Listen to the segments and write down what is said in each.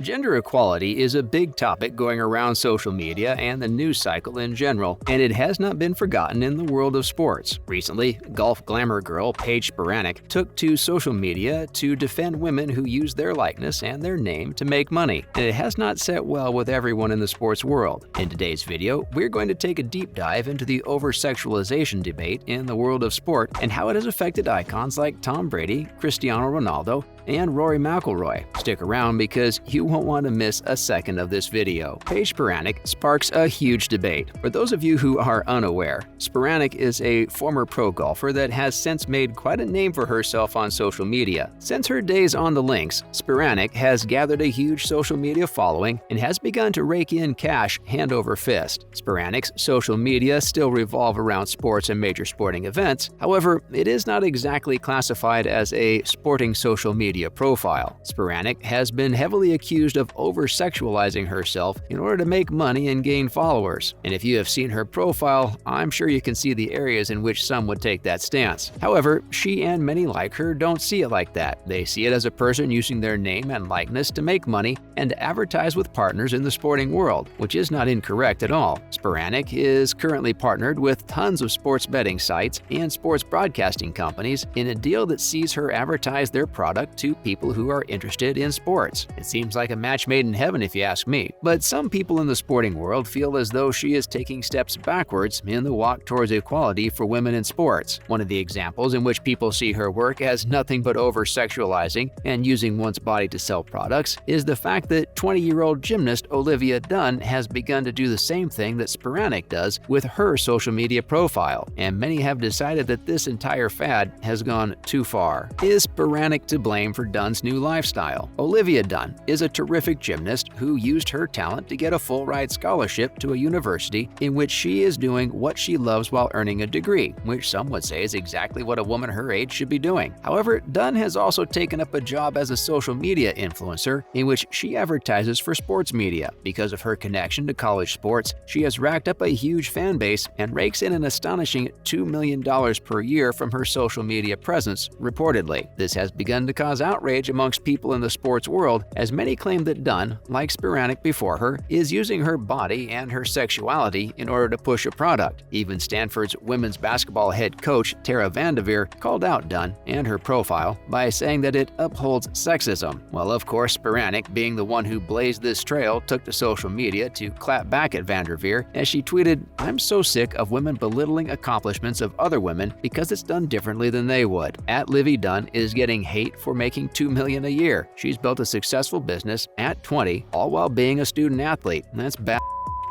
Gender equality is a big topic going around social media and the news cycle in general, and it has not been forgotten in the world of sports. Recently, golf glamour girl Paige Spiranac took to social media to defend women who use their likeness and their name to make money, and it has not set well with everyone in the sports world. In today's video, we're going to take a deep dive into the over-sexualization debate in the world of sport and how it has affected icons like Tom Brady, Cristiano Ronaldo, and Rory McIlroy. Stick around because you won't want to miss a second of this video. Paige Spiranac sparks a huge debate. For those of you who are unaware, Spiranac is a former pro golfer that has since made quite a name for herself on social media. Since her days on the links, Spiranac has gathered a huge social media following and has begun to rake in cash hand over fist. Spiranac's social media still revolve around sports and major sporting events. However, it is not exactly classified as a sporting social media profile. Spiranac has been heavily accused of over-sexualizing herself in order to make money and gain followers. And if you have seen her profile, I'm sure you can see the areas in which some would take that stance. However, she and many like her don't see it like that. They see it as a person using their name and likeness to make money and advertise with partners in the sporting world, which is not incorrect at all. Spiranac is currently partnered with tons of sports betting sites and sports broadcasting companies in a deal that sees her advertise their product to people who are interested in sports. It seems like a match made in heaven if you ask me, but some people in the sporting world feel as though she is taking steps backwards in the walk towards equality for women in sports. One of the examples in which people see her work as nothing but over-sexualizing and using one's body to sell products is the fact that 20-year-old gymnast Olivia Dunne has begun to do the same thing that Spiranac does with her social media profile, and many have decided that this entire fad has gone too far. Is Spiranac to blame for Dunne's new lifestyle? Olivia Dunne is a terrific gymnast who used her talent to get a full-ride scholarship to a university in which she is doing what she loves while earning a degree, which some would say is exactly what a woman her age should be doing. However, Dunne has also taken up a job as a social media influencer in which she advertises for sports media. Because of her connection to college sports, she has racked up a huge fan base and rakes in an astonishing $2 million per year from her social media presence, reportedly. This has begun to cause outrage amongst people in the sports world, as many claim that Dunne, like Spiranac before her, is using her body and her sexuality in order to push a product. Even Stanford's women's basketball head coach Tara Vanderveer called out Dunne and her profile by saying that it upholds sexism. Well, of course, Spiranac, being the one who blazed this trail, took to social media to clap back at Vanderveer as she tweeted, "I'm so sick of women belittling accomplishments of other women because it's done differently than they would." At Livy Dunne is getting hate for making $2 million a year. She's built a successful business at 20, all while being a student athlete. That's bad.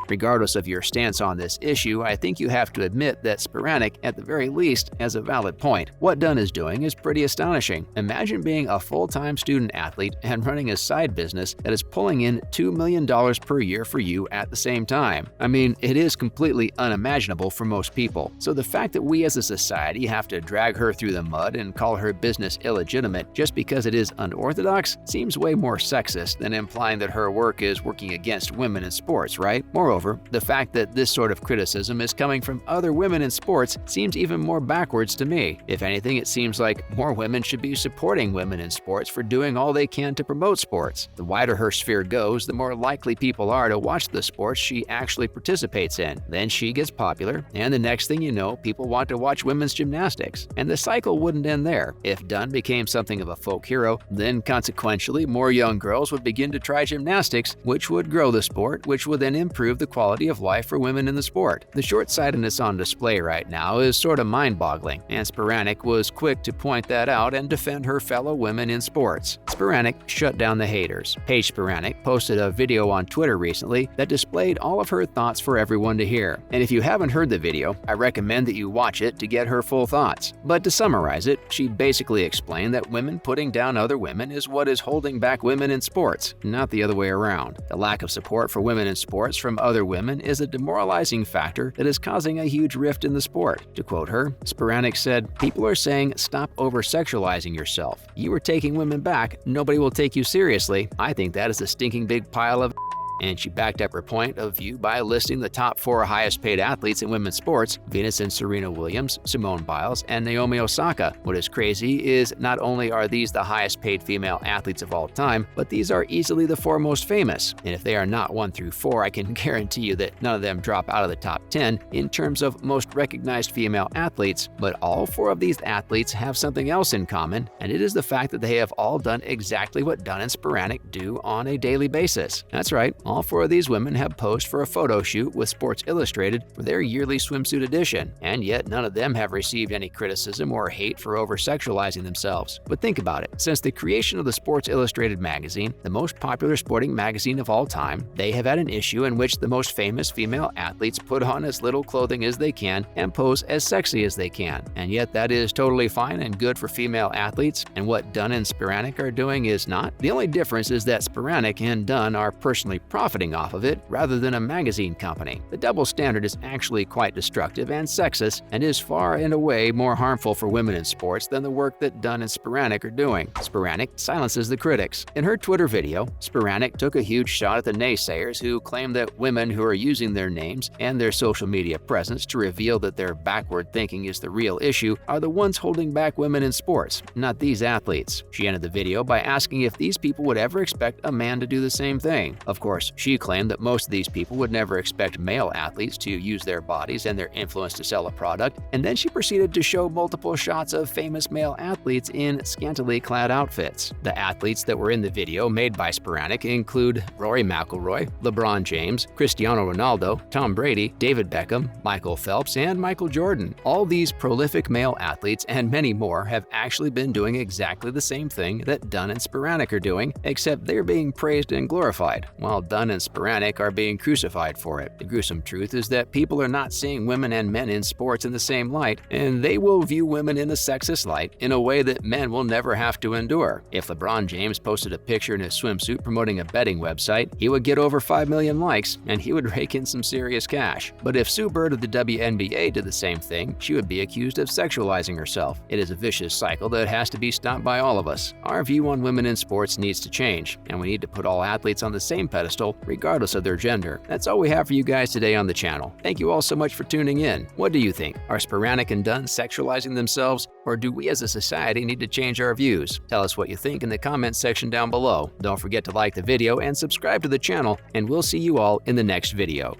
Regardless of your stance on this issue, I think you have to admit that Spiranac, at the very least, has a valid point. What Dunne is doing is pretty astonishing. Imagine being a full-time student athlete and running a side business that is pulling in $2 million per year for you at the same time. I mean, it is completely unimaginable for most people. So the fact that we as a society have to drag her through the mud and call her business illegitimate just because it is unorthodox seems way more sexist than implying that her work is working against women in sports, right? Moreover, the fact that this sort of criticism is coming from other women in sports seems even more backwards to me. If anything, it seems like more women should be supporting women in sports for doing all they can to promote sports. The wider her sphere goes, the more likely people are to watch the sports she actually participates in. Then she gets popular, and the next thing you know, people want to watch women's gymnastics. And the cycle wouldn't end there. If Dunne became something of a folk hero, then consequentially more young girls would begin to try gymnastics, which would grow the sport, which would then improve the quality of life for women in the sport. The short-sightedness on display right now is sort of mind-boggling, and Spiranac was quick to point that out and defend her fellow women in sports. Spiranac shut down the haters. Paige Spiranac posted a video on Twitter recently that displayed all of her thoughts for everyone to hear. And if you haven't heard the video, I recommend that you watch it to get her full thoughts. But to summarize it, she basically explained that women putting down other women is what is holding back women in sports, not the other way around. The lack of support for women in sports from other women is a demoralizing factor that is causing a huge rift in the sport. To quote her, Spiranac said, "People are saying, stop over-sexualizing yourself. You are taking women back. Nobody will take you seriously. I think that is a stinking big pile of And she backed up her point of view by listing the top 4 highest-paid athletes in women's sports: Venus and Serena Williams, Simone Biles, and Naomi Osaka. What is crazy is not only are these the highest-paid female athletes of all time, but these are easily the 4 most famous. And if they are not 1 through 4, I can guarantee you that none of them drop out of the top 10 in terms of most recognized female athletes. But all 4 of these athletes have something else in common, and it is the fact that they have all done exactly what Dunn and Spiranac do on a daily basis. That's right, all 4 of these women have posed for a photo shoot with Sports Illustrated for their yearly swimsuit edition, and yet none of them have received any criticism or hate for over-sexualizing themselves. But think about it. Since the creation of the Sports Illustrated magazine, the most popular sporting magazine of all time, they have had an issue in which the most famous female athletes put on as little clothing as they can and pose as sexy as they can. And yet that is totally fine and good for female athletes, and what Dunn and Spiranac are doing is not. The only difference is that Spiranac and Dunn are personally profiting off of it rather than a magazine company. The double standard is actually quite destructive and sexist, and is far and away more harmful for women in sports than the work that Dunn and Spiranac are doing. Spiranac silences the critics. In her Twitter video, Spiranac took a huge shot at the naysayers who claim that women who are using their names and their social media presence to reveal that their backward thinking is the real issue are the ones holding back women in sports, not these athletes. She ended the video by asking if these people would ever expect a man to do the same thing. Of course, she claimed that most of these people would never expect male athletes to use their bodies and their influence to sell a product, and then she proceeded to show multiple shots of famous male athletes in scantily clad outfits. The athletes that were in the video made by Spiranac include Rory McIlroy, LeBron James, Cristiano Ronaldo, Tom Brady, David Beckham, Michael Phelps, and Michael Jordan. All these prolific male athletes and many more have actually been doing exactly the same thing that Dunn and Spiranac are doing, except they're being praised and glorified, while Dunn and Spiranac are being crucified for it. The gruesome truth is that people are not seeing women and men in sports in the same light, and they will view women in a sexist light in a way that men will never have to endure. If LeBron James posted a picture in his swimsuit promoting a betting website, he would get over 5 million likes, and he would rake in some serious cash. But if Sue Bird of the WNBA did the same thing, she would be accused of sexualizing herself. It is a vicious cycle that has to be stopped by all of us. Our view on women in sports needs to change, and we need to put all athletes on the same pedestal, regardless of their gender. That's all we have for you guys today on the channel. Thank you all so much for tuning in. What do you think? Are Spiranac and Dunn sexualizing themselves, or do we as a society need to change our views? Tell us what you think in the comments section down below. Don't forget to like the video and subscribe to the channel, and we'll see you all in the next video.